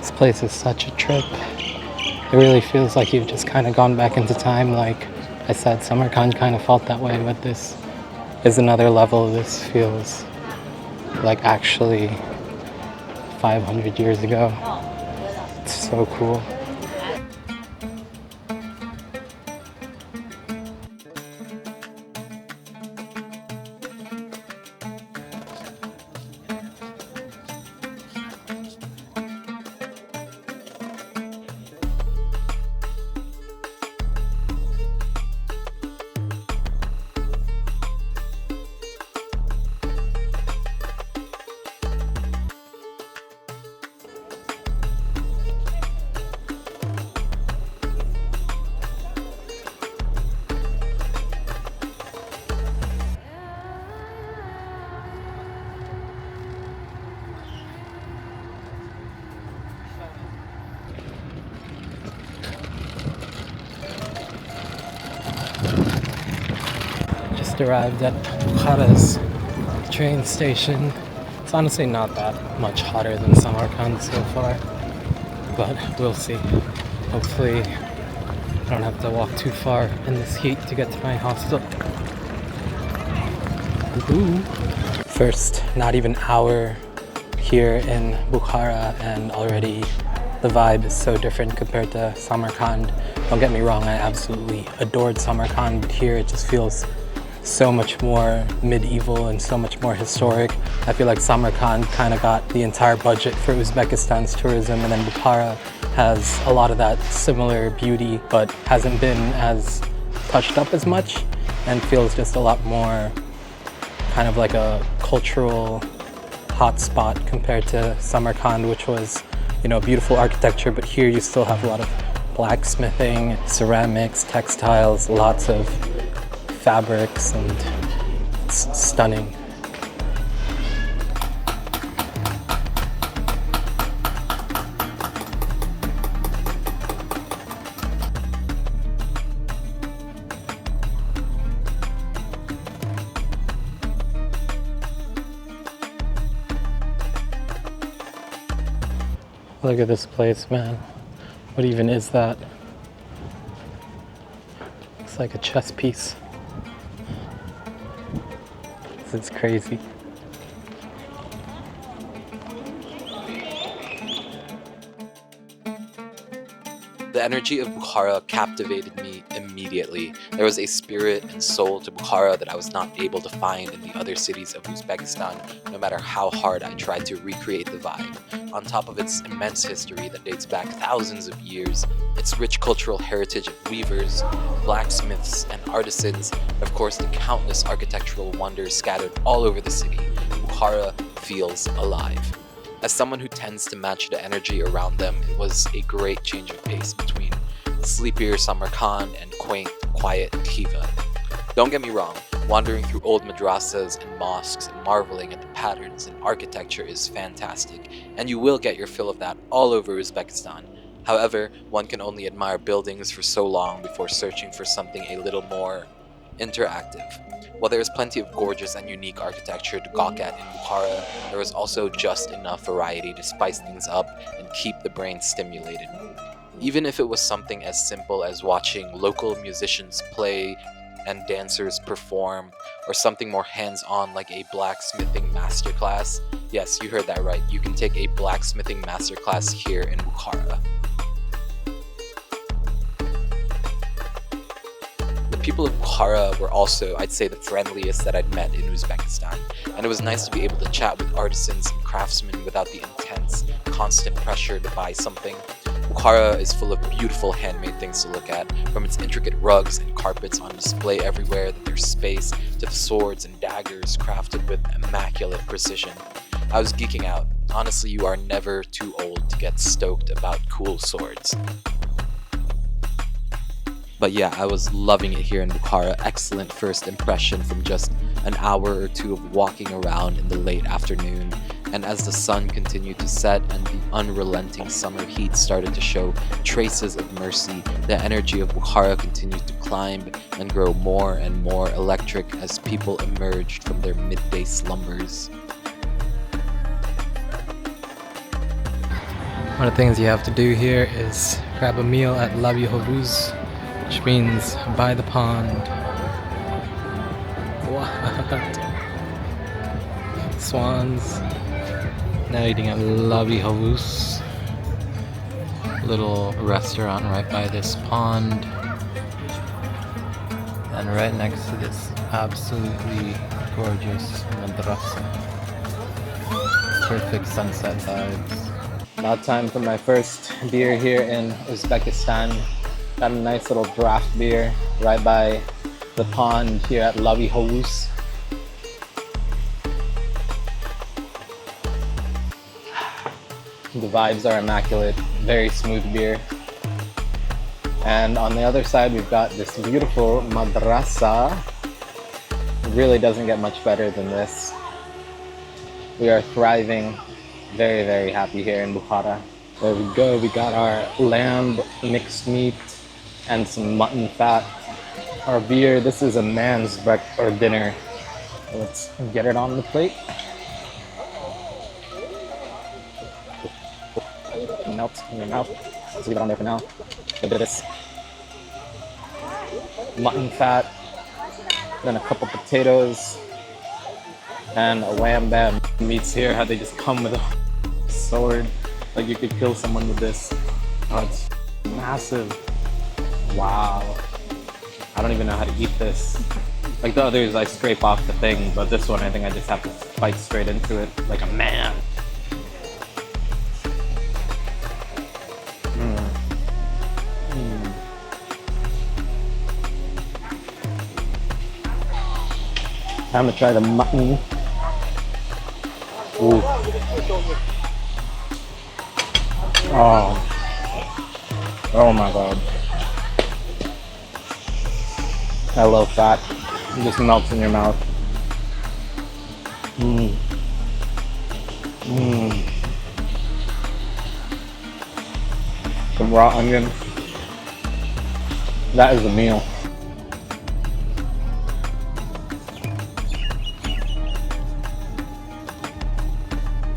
This place is such a trip. It really feels like you've just kind of gone back into time. Like I said, Samarkand kind of felt that way, but this is another level. This feels like actually 500 years ago. It's so cool. Just arrived at Bukhara's train station. It's honestly not that much hotter than Samarkand so far, but we'll see. Hopefully I don't have to walk too far in this heat to get to my hostel. Ooh. First, not even hour here in Bukhara, and already the vibe is so different compared to Samarkand. Don't get me wrong, I absolutely adored Samarkand, but here it just feels so much more medieval and so much more historic. I feel like Samarkand kind of got the entire budget for Uzbekistan's tourism, and then Bukhara has a lot of that similar beauty, but hasn't been as touched up as much and feels just a lot more kind of like a cultural hotspot compared to Samarkand, which was, you know, beautiful architecture, but here you still have a lot of blacksmithing, ceramics, textiles, lots of fabrics, and it's stunning. Look at this place, man. What even is that? Looks like a chess piece. This is crazy. The energy of Bukhara captivated me immediately. There was a spirit and soul to Bukhara that I was not able to find in the other cities of Uzbekistan, no matter how hard I tried to recreate the vibe. On top of its immense history that dates back thousands of years, its rich cultural heritage of weavers, blacksmiths, and artisans, and of course the countless architectural wonders scattered all over the city, Bukhara feels alive. As someone who tends to match the energy around them, it was a great change of pace between sleepier Samarkand and quaint, quiet Khiva. Don't get me wrong, wandering through old madrasahs and mosques and marveling at the patterns and architecture is fantastic, and you will get your fill of that all over Uzbekistan. However, one can only admire buildings for so long before searching for something a little more interactive. While there is plenty of gorgeous and unique architecture to gawk at in Bukhara, there is also just enough variety to spice things up and keep the brain stimulated. Even if it was something as simple as watching local musicians play and dancers perform, or something more hands-on like a blacksmithing masterclass. Yes, you heard that right, you can take a blacksmithing masterclass here in Bukhara. The people of Bukhara were also, I'd say, the friendliest that I'd met in Uzbekistan, and it was nice to be able to chat with artisans and craftsmen without the intense, constant pressure to buy something. Bukhara is full of beautiful handmade things to look at, from its intricate rugs and carpets on display everywhere that there's space, to the swords and daggers crafted with immaculate precision. I was geeking out. Honestly, you are never too old to get stoked about cool swords. But yeah, I was loving it here in Bukhara. Excellent first impression from just an hour or two of walking around in the late afternoon. And as the sun continued to set and the unrelenting summer heat started to show traces of mercy, the energy of Bukhara continued to climb and grow more and more electric as people emerged from their midday slumbers. One of the things you have to do here is grab a meal at Labi Hovuz, which means by the pond. What? Swans. Now eating at Labi Hovuz, little restaurant right by this pond, and right next to this absolutely gorgeous madrasa. Perfect sunset vibes. Now time for my first beer here in Uzbekistan. Got a nice little draft beer right by the pond here at Labi Hovuz. The vibes are immaculate, very smooth beer. And on the other side we've got this beautiful madrasa. It really doesn't get much better than this. We are thriving, very, very happy here in Bukhara. There we go, we got our lamb mixed meat and some mutton fat. Our beer, this is a man's breakfast or dinner. Let's get it on the plate. Melt in your mouth. Let's leave it on there for now. A bit of this mutton fat, then a couple potatoes, and a wham bam. Meats here, how they just come with a sword. Like you could kill someone with this. Oh, it's massive. Wow. I don't even know how to eat this. Like the others, I scrape off the thing, but this one I think I just have to bite straight into it like a man. Time to try the mutton. Ooh. Oh my god. I love fat. It just melts in your mouth. Some raw onion. That is a meal.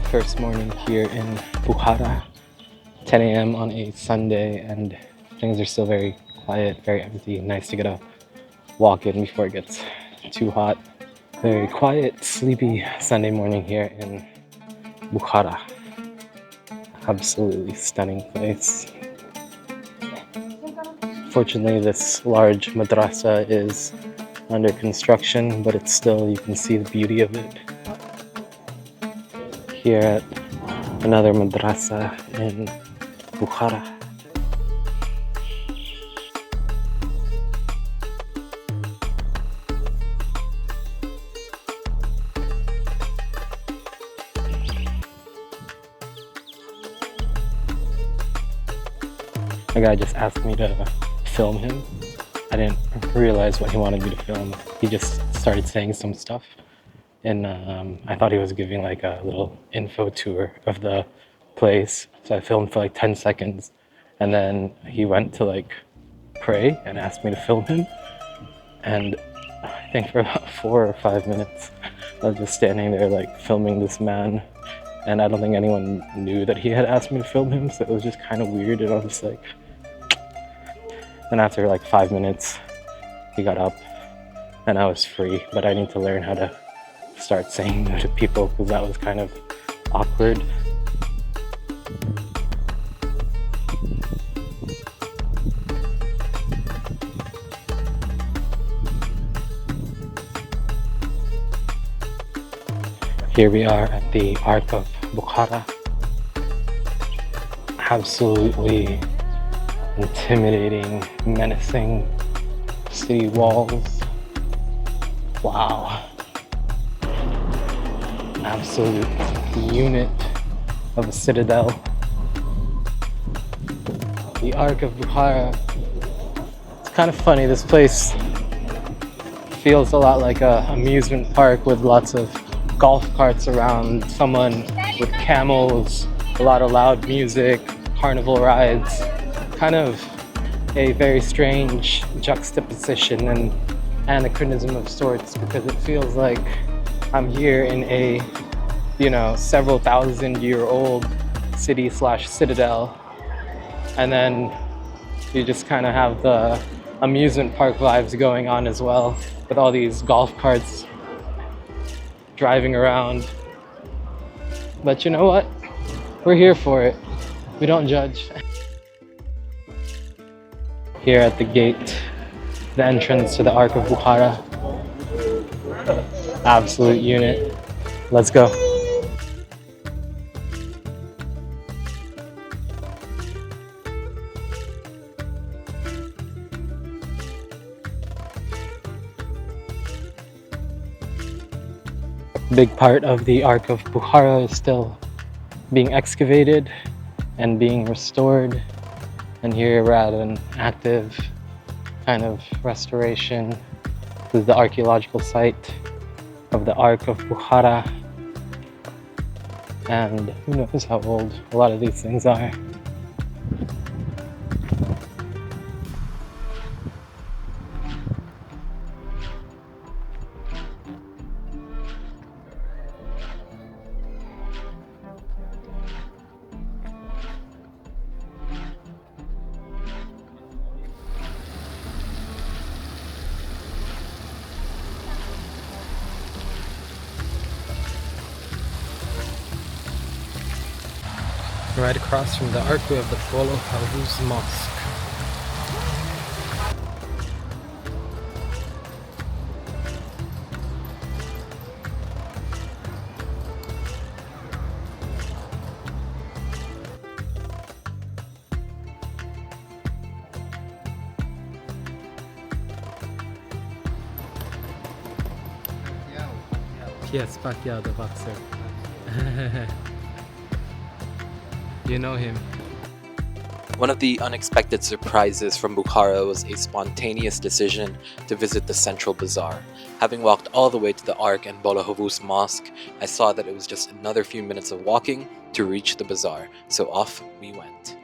First morning here in Bukhara, 10 a.m. on a Sunday, and things are still very quiet, very empty. Nice to get a walk in before it gets too hot. Very quiet, sleepy Sunday morning here in Bukhara. Absolutely stunning place. Fortunately, this large madrasa is under construction, but it's still, you can see the beauty of it. Here at another madrasa in Bukhara. A guy just asked me to film him. I didn't realize what he wanted me to film. He just started saying some stuff. And I thought he was giving like a little info tour of the place. So I filmed for like 10 seconds. And then he went to like pray and asked me to film him. And I think for about 4 or 5 minutes, I was just standing there like filming this man. And I don't think anyone knew that he had asked me to film him. So it was just kind of weird. And I was just like, then after like 5 minutes, he got up and I was free. But I need to learn how to start saying no to people because that was kind of awkward. Here we are at the Ark of Bukhara. Absolutely intimidating, menacing city walls. Wow. Absolute unit of a citadel. The Ark of Bukhara. It's kind of funny, this place feels a lot like an amusement park with lots of golf carts around, someone with camels, a lot of loud music, carnival rides. Kind of a very strange juxtaposition and anachronism of sorts, because it feels like I'm here in a, several thousand-year-old city slash citadel. And then you just kind of have the amusement park vibes going on as well, with all these golf carts driving around. But you know what? We're here for it. We don't judge. Here at the gate, the entrance to the Ark of Bukhara. Absolute unit. Let's go. Big part of the Ark of Bukhara is still being excavated and being restored. And here we're at an active kind of restoration. This is the archaeological site of the Ark of Bukhara. And who knows how old a lot of these things are. Right across from the Ark we have the Po-i-Kalyan mosque. Yes, Pacquiao the boxer. You know him. One of the unexpected surprises from Bukhara was a spontaneous decision to visit the central bazaar. Having walked all the way to the Ark and Po-i-Kalyan mosque, I saw that it was just another few minutes of walking to reach the bazaar, so off we went.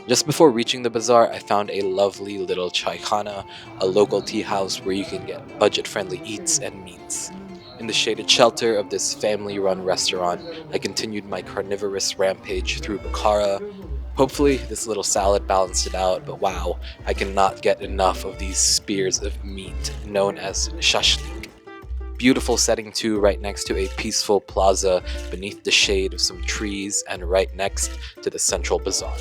Just before reaching the bazaar, I found a lovely little chai khana, a local tea house where you can get budget-friendly eats and meats. In the shaded shelter of this family-run restaurant, I continued my carnivorous rampage through Bukhara. Hopefully, this little salad balanced it out, but wow, I cannot get enough of these spears of meat known as shashlik. Beautiful setting too, right next to a peaceful plaza beneath the shade of some trees and right next to the central bazaar.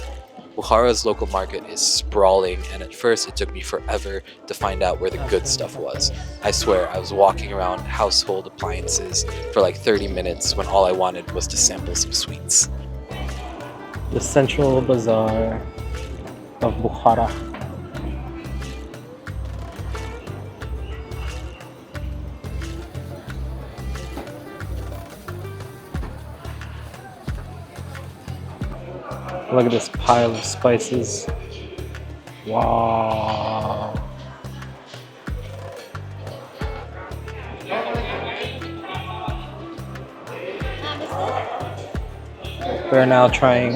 Bukhara's local market is sprawling, and at first it took me forever to find out where the good stuff was. I swear, I was walking around household appliances for like 30 minutes when all I wanted was to sample some sweets. The central bazaar of Bukhara. Look at this pile of spices. Wow. We're now trying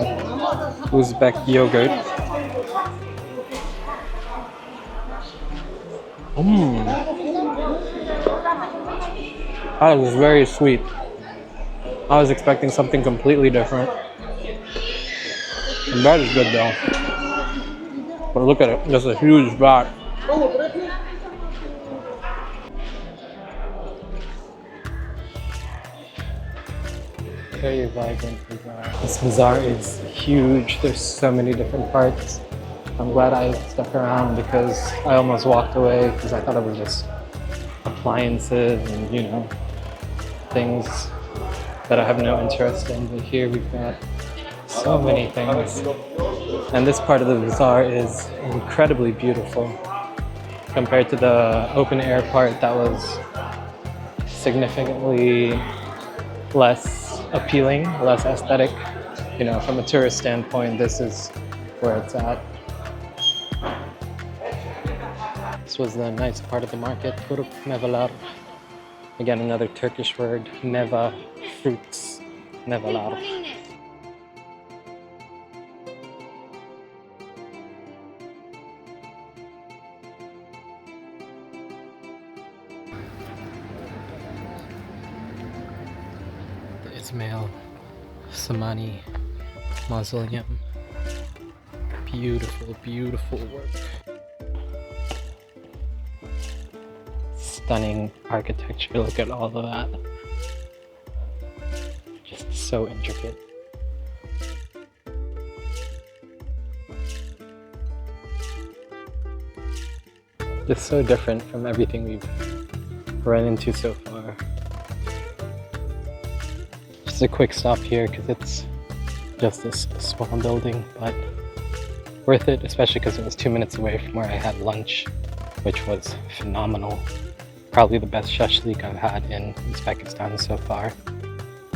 Uzbek yogurt. That was very sweet. I was expecting something completely different. The bread is good though. But look at it, there's a huge vat. Very vibrant bazaar. This bazaar is huge. There's so many different parts. I'm glad I stuck around because I almost walked away because I thought it was just appliances and, you know, things that I have no interest in. But here we've got so many things. And this part of the bazaar is incredibly beautiful compared to the open air part that was significantly less appealing, less aesthetic. You know, from a tourist standpoint, this is where it's at. This was the nice part of the market, Turk mevalar. Again, another Turkish word, meva, fruits, mevalar. The Ismail Samani mausoleum. Beautiful, beautiful work. Stunning architecture. Look at all of that. Just so intricate. Just so different from everything we've run into so far. Just a quick stop here because it's just this small building, but worth it, especially because it was 2 minutes away from where I had lunch, which was phenomenal. Probably the best shashlik I've had in Uzbekistan so far,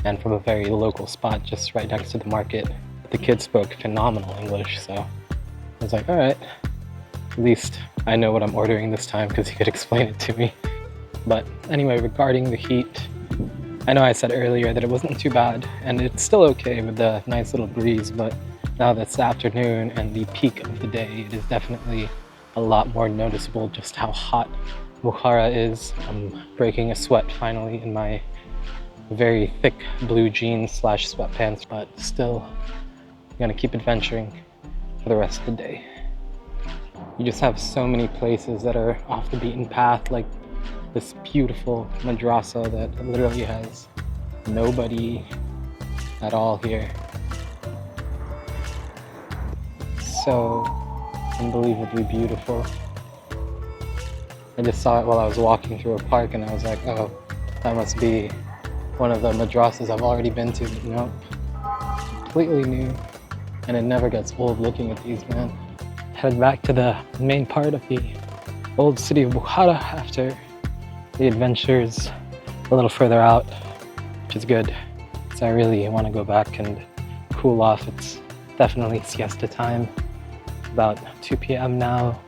and from a very local spot just right next to the market. The kid spoke phenomenal English, so I was like, all right, at least I know what I'm ordering this time because he could explain it to me. But anyway, regarding the heat, I know I said earlier that it wasn't too bad, and it's still okay with the nice little breeze, but now that's the afternoon and the peak of the day, it is definitely a lot more noticeable just how hot Bukhara is. I'm breaking a sweat finally in my very thick blue jeans / sweatpants, but still I'm gonna keep adventuring for the rest of the day. You just have so many places that are off the beaten path, like this beautiful madrasah that literally has nobody at all here. So unbelievably beautiful. I just saw it while I was walking through a park and I was like, oh, that must be one of the madrasas I've already been to. Nope. Completely new. And it never gets old looking at these, man. Head back to the main part of the old city of Bukhara after the adventures a little further out, which is good. So I really want to go back and cool off. It's definitely siesta time. About 2 p.m. now,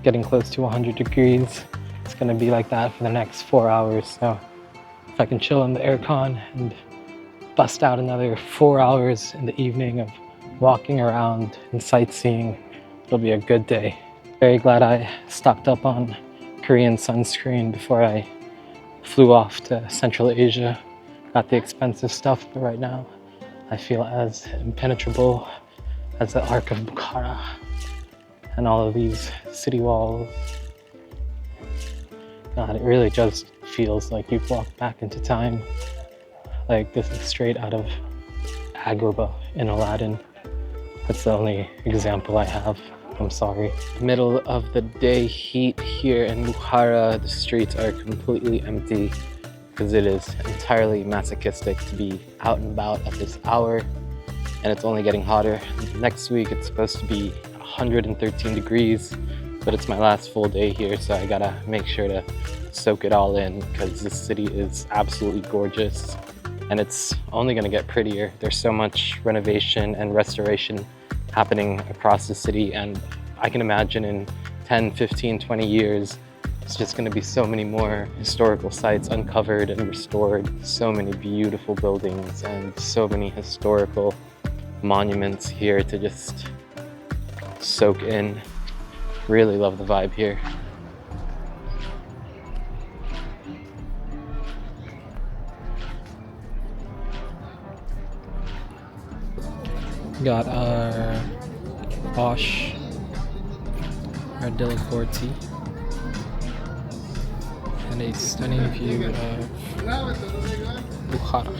getting close to 100 degrees. It's gonna be like that for the next 4 hours. So if I can chill in the aircon and bust out another 4 hours in the evening of walking around and sightseeing, it'll be a good day. Very glad I stocked up on Korean sunscreen before I flew off to Central Asia. Got the expensive stuff, but right now I feel as impenetrable as the Ark of Bukhara and all of these city walls. God, it really just feels like you've walked back into time. Like this is straight out of Agrabah in Aladdin. That's the only example I have. I'm sorry. Middle of the day heat here in Bukhara. The streets are completely empty because it is entirely masochistic to be out and about at this hour, and it's only getting hotter. Next week it's supposed to be 113 degrees, but it's my last full day here, so I gotta make sure to soak it all in because this city is absolutely gorgeous and it's only gonna get prettier. There's so much renovation and restoration happening across the city, and I can imagine in 10, 15, 20 years it's just going to be so many more historical sites uncovered and restored, so many beautiful buildings and so many historical monuments here to just soak in. Really love the vibe here. Got our Osh, our Delacorte, and a stunning view of Bukhara.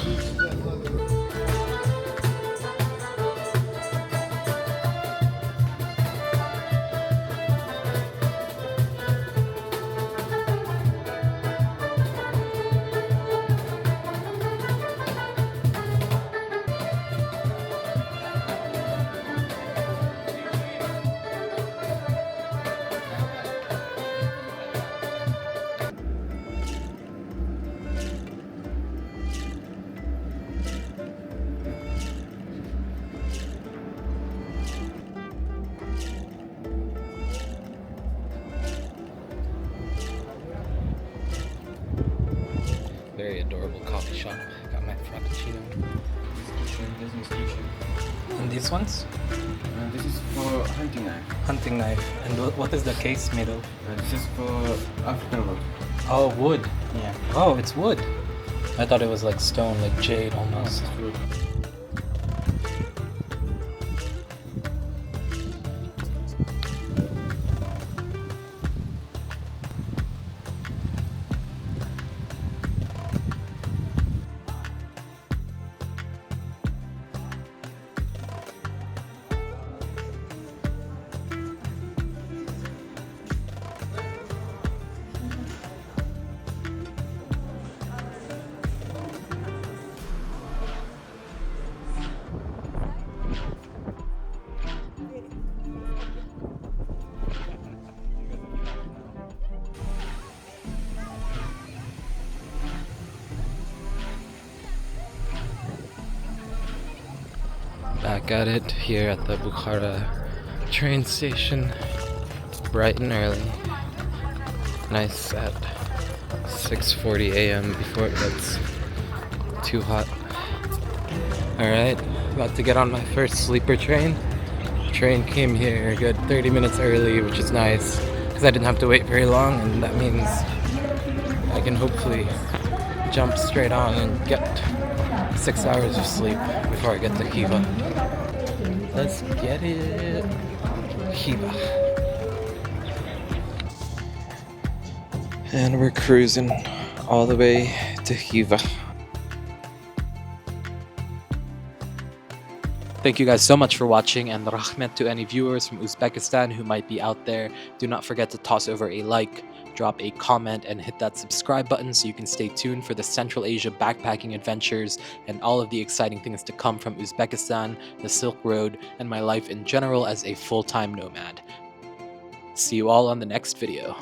Very adorable coffee shop. Got my frappuccino. Business kitchen. And these ones? This is for hunting knife. Hunting knife. And what is the case made of? This is for African wood. Oh, wood. Yeah. Oh, it's wood. I thought it was like stone, like jade almost. It's wood. Back at it here at the Bukhara train station. Bright and early. Nice at 6:40 a.m. before it gets too hot. Alright, about to get on my first sleeper train. Train came here a good 30 minutes early, which is nice because I didn't have to wait very long, and that means I can hopefully jump straight on and get 6 hours of sleep before I get to Khiva. Let's get it. Khiva. And we're cruising all the way to Khiva. Thank you guys so much for watching, and rahmet to any viewers from Uzbekistan who might be out there. Do not forget to toss over a like, drop a comment, and hit that subscribe button so you can stay tuned for the Central Asia backpacking adventures and all of the exciting things to come from Uzbekistan, the Silk Road, and my life in general as a full-time nomad. See you all on the next video.